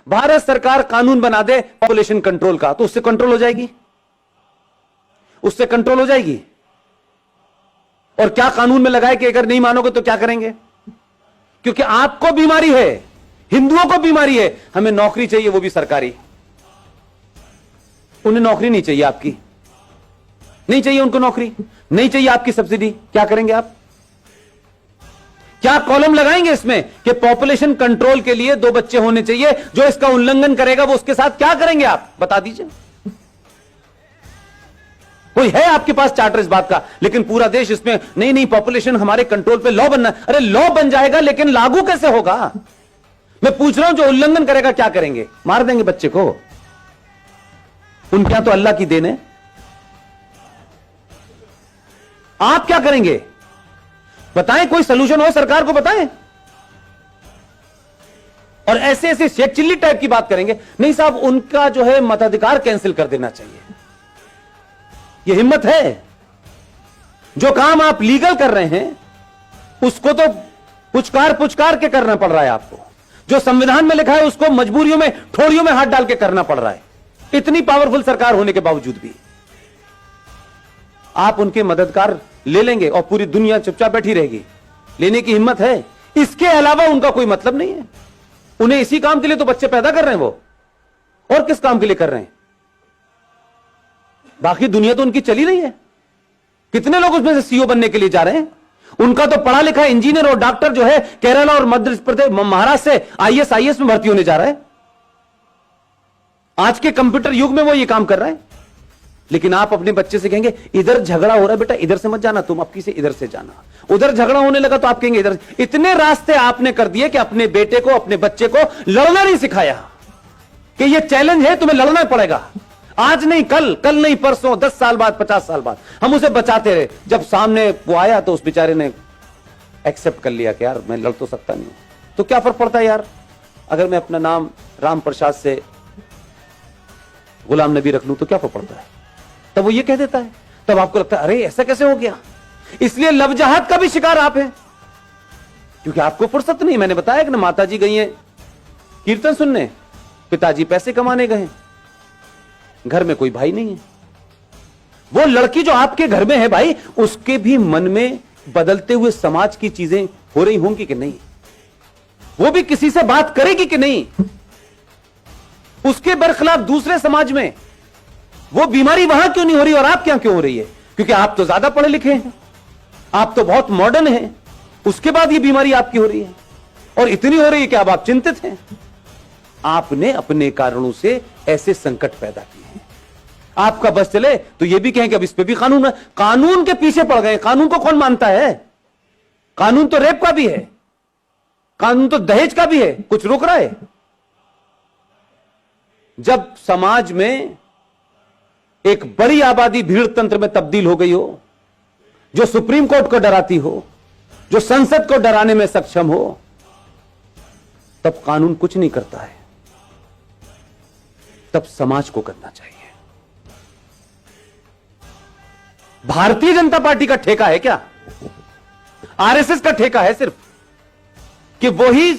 भारत सरकार कानून बना दे पॉपुलेशन कंट्रोल का, तो उससे कंट्रोल हो जाएगी, उससे कंट्रोल हो जाएगी। और क्या कानून में लगाए कि अगर नहीं मानोगे तो क्या करेंगे? क्योंकि आपको बीमारी है, हिंदुओं को बीमारी है, हमें नौकरी चाहिए, वो भी सरकारी। उन्हें नौकरी नहीं चाहिए, आपकी नहीं चाहिए, उनको नौकरी नहीं चाहिए, आपकी सब्सिडी। क्या करेंगे आप? क्या कॉलम लगाएंगे इसमें कि पॉपुलेशन कंट्रोल के लिए 2 बच्चे होने चाहिए, जो इसका उल्लंघन करेगा वो उसके साथ क्या करेंगे आप? बता दीजिए। कोई है आपके पास चार्टर इस बात का? लेकिन पूरा देश इसमें नहीं नहीं, पॉपुलेशन हमारे कंट्रोल पे लॉ बनना। अरे लॉ बन जाएगा, लेकिन लागू कैसे होगा? मैं पूछ रहा हूं, जो उल्लंघन करेगा क्या करेंगे? मार देंगे बच्चे को? उनके यहां तो अल्लाह की देन है। आप क्या करेंगे? बताएं, कोई सलूशन हो सरकार को बताएं। और ऐसे ऐसे शेख चिल्ली टाइप की बात करेंगे, नहीं साहब उनका जो है मताधिकार कैंसिल कर देना चाहिए। ये हिम्मत है? जो काम आप लीगल कर रहे हैं उसको तो पुचकार पुचकार के करना पड़ रहा है आपको। जो संविधान में लिखा है उसको मजबूरियों में, ठोड़ियों में हाथ डाल के करना पड़ रहा है, इतनी पावरफुल सरकार होने के बावजूद भी। आप उनके मददगार ले लेंगे और पूरी दुनिया चुपचाप बैठी रहेगी। लेने की हिम्मत है? इसके अलावा उनका कोई मतलब नहीं है। उन्हें इसी काम के लिए तो बच्चे पैदा कर रहे हैं वो, और किस काम के लिए कर रहे हैं? बाकी दुनिया तो उनकी चली रही है। कितने लोग उसमें से सीईओ बनने के लिए जा रहे हैं? उनका तो पढ़ा लिखा इंजीनियर और डॉक्टर जो है केरला और मध्य प्रदेश, महाराष्ट्र से आईएएस में भर्ती होने जा रहा है। आज के कंप्यूटर युग में वो ये काम कर रहा है। लेकिन आप अपने बच्चे से कहेंगे इधर झगड़ा हो रहा है बेटा, इधर से मत जाना, तुम अपनी से इधर से जाना। उधर झगड़ा होने लगा तो आप कहेंगे इधर। इतने रास्ते आपने कर दिए कि अपने बेटे को, अपने बच्चे को लड़ना नहीं सिखाया कि ये चैलेंज है, तुम्हें लड़ना पड़ेगा। आज नहीं कल, कल नहीं परसों, 10 साल बाद, 50 साल बाद हम उसे बचाते रहे। जब सामने वो आया तो उस बेचारे ने एक्सेप्ट कर लिया कि यार मैं लड़ तो सकता नहीं हूं। तो क्या फर्क पड़ता है यार, अगर मैं अपना नाम राम प्रसाद से गुलाम नबी रख लूं तो क्या फर्क पड़ता है? तब वो ये कह देता है, तब आपको लगता है अरे ऐसा कैसे हो गया। इसलिए लवजहत का भी शिकार आप हैं, क्योंकि आपको फुर्सत नहीं। मैंने बताया कि ना, माताजी गई हैं कीर्तन सुनने, पिताजी पैसे कमाने गए, घर में कोई भाई नहीं है। वो लड़की जो आपके घर में है भाई, उसके भी मन में बदलते हुए समाज की चीजें हो रही होंगी कि नहीं? वो भी किसी से बात करेगी कि नहीं? उसके बरखिलाफ दूसरे समाज में वो बीमारी वहां क्यों नहीं हो रही और आप क्या क्यों हो रही है? क्योंकि आप तो ज्यादा पढ़े लिखे हैं, आप तो बहुत मॉडर्न हैं। उसके बाद ये बीमारी आपकी हो रही है, और इतनी हो रही है कि अब आप चिंतित हैं। आपने अपने कारणों से ऐसे संकट पैदा किए हैं। आपका बस चले तो ये भी कहें कि अब इस पे भी कानून है। कानून के पीछे पड़ गए। कानून को कौन मानता है? कानून तो रेप का भी है, कानून तो दहेज का भी है। कुछ रोक रहा है? जब समाज में एक बड़ी आबादी भीड़ तंत्र में तब्दील हो गई हो, जो सुप्रीम कोर्ट को डराती हो, जो संसद को डराने में सक्षम हो, तब कानून कुछ नहीं करता है, तब समाज को करना चाहिए। भारतीय जनता पार्टी का ठेका है क्या? आरएसएस का ठेका है सिर्फ कि वही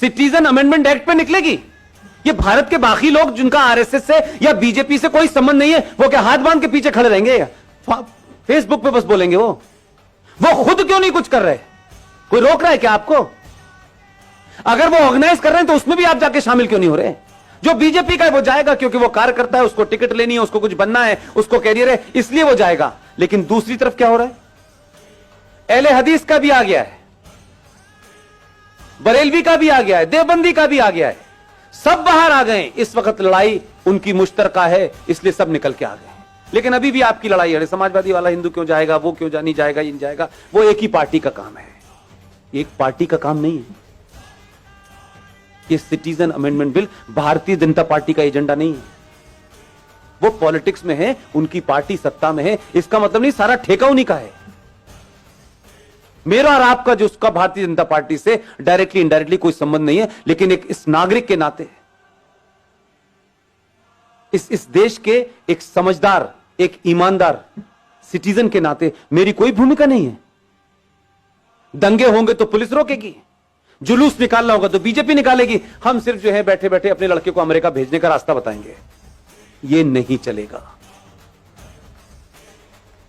सिटीजन अमेंडमेंट एक्ट पे निकलेगी? ये भारत के बाकी लोग जिनका आरएसएस से या बीजेपी से कोई संबंध नहीं है, वो क्या हाथ बांध के पीछे खड़े रहेंगे? फेसबुक पे बस बोलेंगे वो खुद क्यों नहीं कुछ कर रहे? कोई रोक रहा है क्या आपको? अगर वो ऑर्गेनाइज कर रहे हैं तो उसमें भी आप जाके शामिल क्यों नहीं हो रहे? जो बीजेपी का है वो जाएगा क्योंकि वो कार्यकर्ता है, उसको टिकट लेनी है, उसको कुछ बनना है, उसको कैरियर है, इसलिए वो जाएगा। लेकिन दूसरी तरफ क्या हो रहा है? अहले हदीस का भी आ गया है, बरेलवी का भी आ गया है, देवबंदी का भी आ गया है, सब बाहर आ गए। इस वक्त लड़ाई उनकी मुश्तरका है, इसलिए सब निकल के आ गए। लेकिन अभी भी आपकी लड़ाई है, समाजवादी वाला हिंदू क्यों जाएगा, वो क्यों नहीं जाएगा, ये नहीं जाएगा। वो एक ही पार्टी का काम है, एक पार्टी का काम नहीं है। ये citizen amendment bill Bharatiya Janata party का एजेंडा नहीं है। वो पॉलिटिक्स में है, उनकी पार्टी सत्ता में है, इसका मतलब नहीं सारा ठेका उन्हीं का है। मेरा और आपका जो उसका भारतीय जनता पार्टी से डायरेक्टली इनडायरेक्टली कोई संबंध नहीं है, लेकिन एक इस नागरिक के नाते, इस देश के एक समझदार, एक ईमानदार सिटीजन के नाते मेरी कोई भूमिका नहीं है। दंगे होंगे तो पुलिस रोकेगी, जुलूस निकालना होगा तो बीजेपी निकालेगी, हम सिर्फ जो है बैठे बैठे अपने लड़के को अमेरिका भेजने का रास्ता बताएंगे। ये नहीं चलेगा।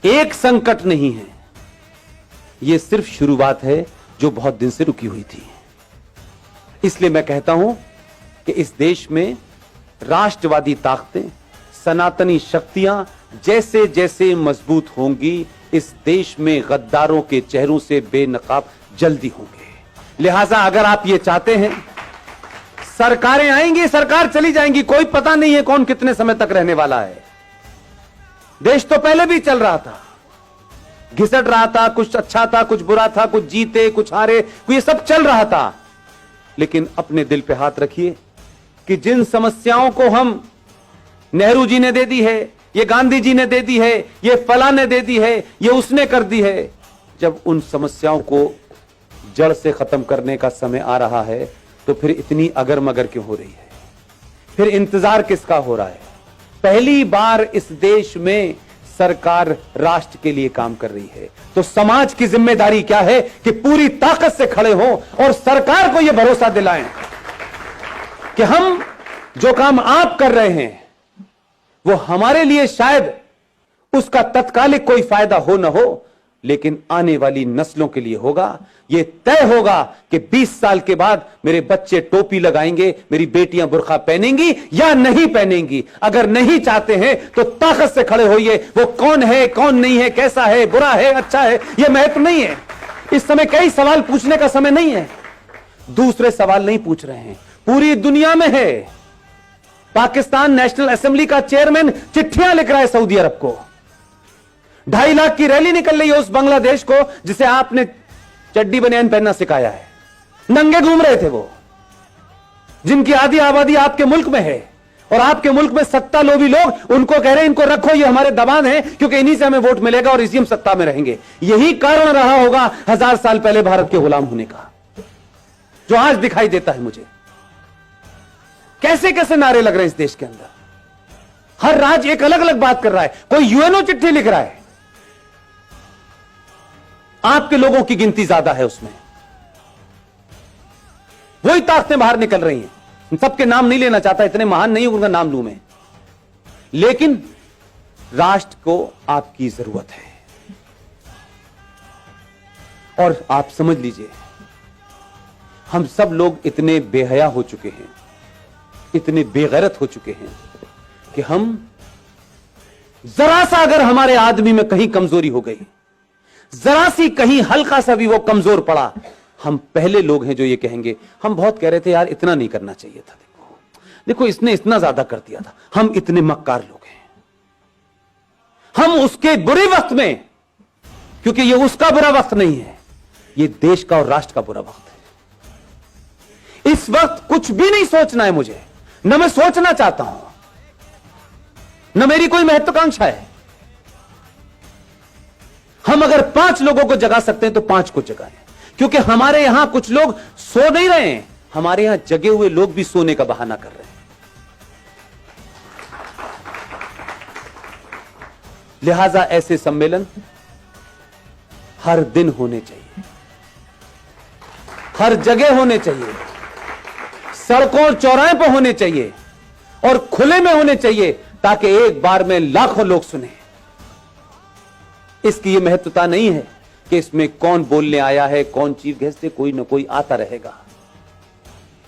एक संकट नहीं है, यह सिर्फ शुरुआत है जो बहुत दिन से रुकी हुई थी। इसलिए मैं कहता हूं कि इस देश में राष्ट्रवादी ताकतें, सनातनी शक्तियां जैसे जैसे मजबूत होंगी, इस देश में गद्दारों के चेहरों से बेनकाब जल्दी होंगे। लिहाजा अगर आप ये चाहते हैं, सरकारें आएंगी, सरकार चली जाएंगी, कोई पता नहीं है कौन कितने समय तक रहने वाला है। देश तो पहले भी चल रहा था, घिसट रहा था, कुछ अच्छा था, कुछ बुरा था, कुछ जीते कुछ हारे, ये सब चल रहा था। लेकिन अपने दिल पे हाथ रखिए कि जिन समस्याओं को हम नेहरू जी ने दे दी है, ये गांधी जी ने दे दी है, ये फला ने दे दी है, ये उसने कर दी है, जब उन समस्याओं को जड़ से खत्म करने का समय आ रहा है तो फिर इतनी अगर मगर क्यों हो रही है? फिर इंतजार किसका हो रहा है? पहली बार इस देश में सरकार राष्ट्र के लिए काम कर रही है, तो समाज की जिम्मेदारी क्या है कि पूरी ताकत से खड़े हों और सरकार को यह भरोसा दिलाएं कि हम जो काम आप कर रहे हैं वो हमारे लिए शायद उसका तत्कालिक कोई फायदा हो ना हो, लेकिन आने वाली नस्लों के लिए होगा। यह तय होगा कि 20 साल के बाद मेरे बच्चे टोपी लगाएंगे, मेरी बेटियां बुर्का पहनेंगी या नहीं पहनेंगी। अगर नहीं चाहते हैं तो ताकत से खड़े होइए। वो कौन है, कौन नहीं है, कैसा है, बुरा है, अच्छा है, यह महत्व नहीं है। इस समय कई सवाल पूछने का समय नहीं है। दूसरे सवाल नहीं पूछ रहे हैं, पूरी दुनिया में है। पाकिस्तान नेशनल असेंबली का चेयरमैन चिट्ठियां लिख रहा है सऊदी अरब को। 2.5 लाख की रैली निकल रही है उस बांग्लादेश को जिसे आपने चड्डी बनियान पहनना सिखाया है। नंगे घूम रहे थे वो, जिनकी आधी आबादी आपके मुल्क में है, और आपके मुल्क में सत्ता लोभी लोग उनको कह रहे हैं इनको रखो, ये हमारे दबान है, क्योंकि इन्हीं से हमें वोट मिलेगा और इसी हम सत्ता में रहेंगे। यही कारण रहा होगा 1000 साल पहले भारत के गुलाम होने का, जो आज दिखाई देता है मुझे। कैसे कैसे नारे लग रहे हैं इस देश के अंदर, हर राज्य एक अलग अलग बात कर रहा है। कोई यूएनओ चिट्ठी लिख रहा है, आपके लोगों की गिनती ज्यादा है उसमें, वही ताकतें बाहर निकल रही हैं। सबके नाम नहीं लेना चाहता, इतने महान नहीं उनका नाम लूं मैं, लेकिन राष्ट्र को आपकी जरूरत है। और आप समझ लीजिए, हम सब लोग इतने बेहया हो चुके हैं, इतने बेगैरत हो चुके हैं कि हम जरा सा अगर हमारे आदमी में कहीं कमजोरी हो गई, जरा सी कहीं हल्का सा भी वो कमजोर पड़ा, हम पहले लोग हैं जो ये कहेंगे। हम बहुत कह रहे थे यार इतना नहीं करना चाहिए था, देखो इसने इतना ज्यादा कर दिया था, हम इतने मक्कार लोग हैं। हम उसके बुरे वक्त में, क्योंकि ये उसका बुरा वक्त नहीं है, ये देश का और राष्ट्र का बुरा वक्त है। इस वक्त कुछ भी नहीं सोचना है मुझे, न मैं सोचना चाहता हूं, न मेरी कोई महत्वाकांक्षा है। हम अगर 5 लोगों को जगा सकते हैं तो 5 को जगाएं, क्योंकि हमारे यहां कुछ लोग सो नहीं रहे हैं, हमारे यहां जगे हुए लोग भी सोने का बहाना कर रहे हैं। लिहाजा ऐसे सम्मेलन हर दिन होने चाहिए, हर जगह होने चाहिए, सड़कों और चौराहे पर होने चाहिए और खुले में होने चाहिए, ताकि एक बार में लाखों लोग सुने। इसकी यह महत्वता नहीं है कि इसमें कौन बोलने आया है, कौन चीफ गेस्ट है, कोई ना कोई आता रहेगा।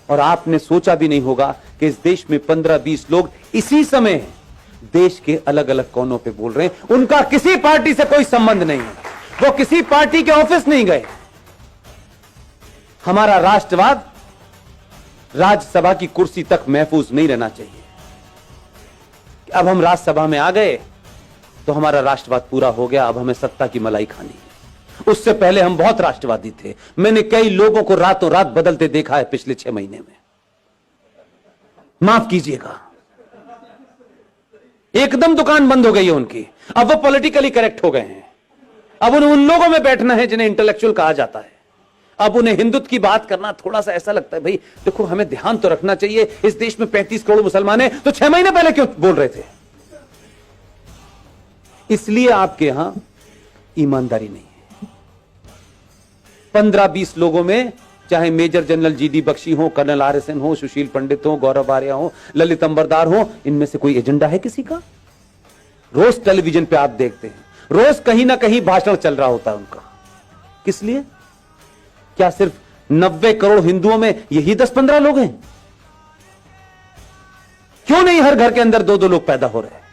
और आपने सोचा भी नहीं होगा कि इस देश में 15-20 लोग इसी समय देश के अलग अलग कोनों पे बोल रहे हैं। उनका किसी पार्टी से कोई संबंध नहीं है, वो किसी पार्टी के ऑफिस नहीं गए। हमारा राष्ट्रवाद राज्यसभा की कुर्सी तक महफूज नहीं रहना चाहिए। अब हम राज्यसभा में आ गए तो हमारा राष्ट्रवाद पूरा हो गया, अब हमें सत्ता की मलाई खानी है। उससे पहले हम बहुत राष्ट्रवादी थे। मैंने कई लोगों को रातों रात बदलते देखा है पिछले 6 महीने में, माफ कीजिएगा। एकदम दुकान बंद हो गई है उनकी, अब वो पॉलिटिकली करेक्ट हो गए हैं। अब उन्हें उन लोगों में बैठना है जिन्हें इंटेलेक्चुअल कहा जाता है। अब उन्हें हिंदुत्व की बात करना थोड़ा सा ऐसा लगता है, भाई देखो हमें ध्यान तो रखना चाहिए, इस देश में 35 करोड़ मुसलमान हैं, तो 6 महीने पहले क्यों बोल रहे थे? इसलिए आपके यहां ईमानदारी नहीं है। 15-20 लोगों में चाहे मेजर जनरल जीडी बख्शी हो, कर्नल RSN हो, सुशील पंडित हो, गौरव आर्या हो, ललित अंबरदार हो, इनमें से कोई एजेंडा है किसी का? रोज टेलीविजन पे आप देखते हैं, रोज कहीं ना कहीं भाषण चल रहा होता है उनका। किस लिए? क्या सिर्फ 90 करोड़ हिंदुओं में यही 10-15 लोग हैं? क्यों नहीं हर घर के अंदर 2-2 लोग पैदा हो रहे हैं?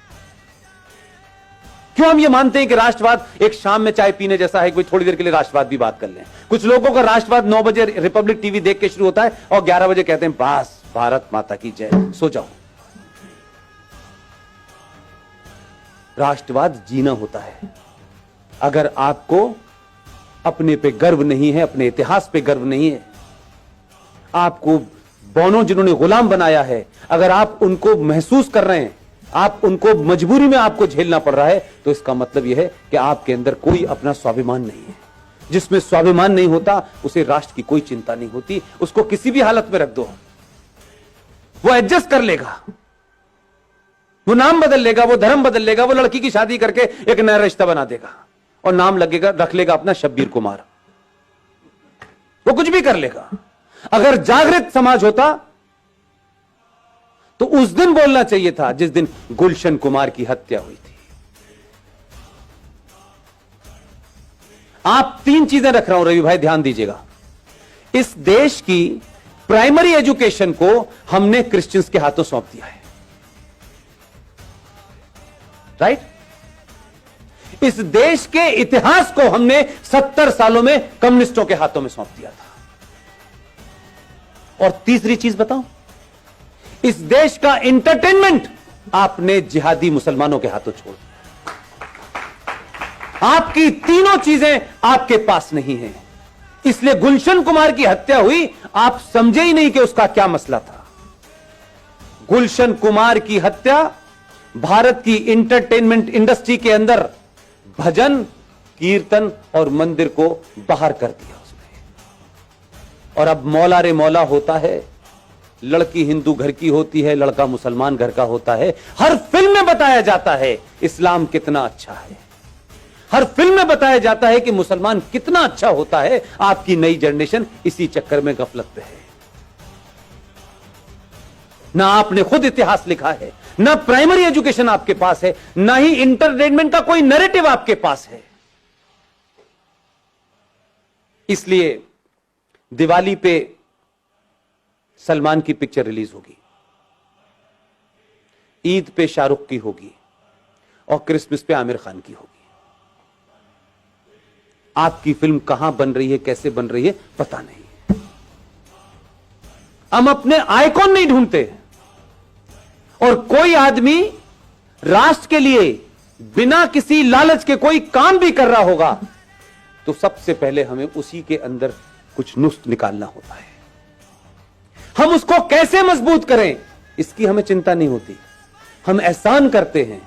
क्यों हम ये मानते हैं कि राष्ट्रवाद एक शाम में चाय पीने जैसा है, कोई थोड़ी देर के लिए राष्ट्रवाद भी बात कर लें? कुछ लोगों का राष्ट्रवाद 9 बजे रिपब्लिक टीवी देख के शुरू होता है और 11 बजे कहते हैं बस भारत माता की जय, सो जाओ। राष्ट्रवाद जीना होता है। अगर आपको अपने पे गर्व नहीं है, अपने इतिहास पे गर्व नहीं है, आपको बौनों जिन्होंने गुलाम बनाया है, अगर आप उनको महसूस कर रहे हैं, आप उनको मजबूरी में आपको झेलना पड़ रहा है, तो इसका मतलब यह है कि आपके अंदर कोई अपना स्वाभिमान नहीं है। जिसमें स्वाभिमान नहीं होता उसे राष्ट्र की कोई चिंता नहीं होती। उसको किसी भी हालत में रख दो, वो एडजस्ट कर लेगा, वो नाम बदल लेगा, वो धर्म बदल लेगा, वो लड़की की शादी करके एक नया रिश्ता बना देगा और नाम लगेगा, रख लेगा अपना शब्बीर कुमार। वो कुछ भी कर लेगा। अगर जागृत समाज होता तो उस दिन बोलना चाहिए था जिस दिन गुलशन कुमार की हत्या हुई थी। आप 3 चीजें रख रहा हूं रवि भाई, ध्यान दीजिएगा। इस देश की प्राइमरी एजुकेशन को हमने क्रिश्चियंस के हाथों सौंप दिया है, राइट? इस देश के इतिहास को हमने 70 सालों में कम्युनिस्टों के हाथों में सौंप दिया था। और तीसरी चीज बताऊं, इस देश का एंटरटेनमेंट आपने जिहादी मुसलमानों के हाथों छोड़ दिया। आपकी तीनों चीजें आपके पास नहीं है, इसलिए गुलशन कुमार की हत्या हुई, आप समझे ही नहीं कि उसका क्या मसला था। गुलशन कुमार की हत्या भारत की एंटरटेनमेंट इंडस्ट्री के अंदर भजन, कीर्तन और मंदिर को बाहर कर दिया उसने। और अब मौला रे मौला होता है, लड़की हिंदू घर की होती है, लड़का मुसलमान घर का होता है। हर फिल्म में बताया जाता है इस्लाम कितना अच्छा है, हर फिल्म में बताया जाता है कि मुसलमान कितना अच्छा होता है। आपकी नई जनरेशन इसी चक्कर में गफलत पे है। ना आपने खुद इतिहास लिखा है, ना प्राइमरी एजुकेशन आपके पास है, ना ही इंटरटेनमेंट का कोई नैरेटिव आपके पास है। इसलिए दिवाली पे सलमान की पिक्चर रिलीज होगी, ईद पे शाहरुख की होगी और क्रिसमस पे आमिर खान की होगी। आपकी फिल्म कहां बन रही है, कैसे बन रही है, पता नहीं। हम अपने आइकॉन नहीं ढूंढते। और कोई आदमी राष्ट्र के लिए बिना किसी लालच के कोई काम भी कर रहा होगा तो सबसे पहले हमें उसी के अंदर कुछ नुस्ख निकालना होता है। हम उसको कैसे मजबूत करें इसकी हमें चिंता नहीं होती। हम एहसान करते हैं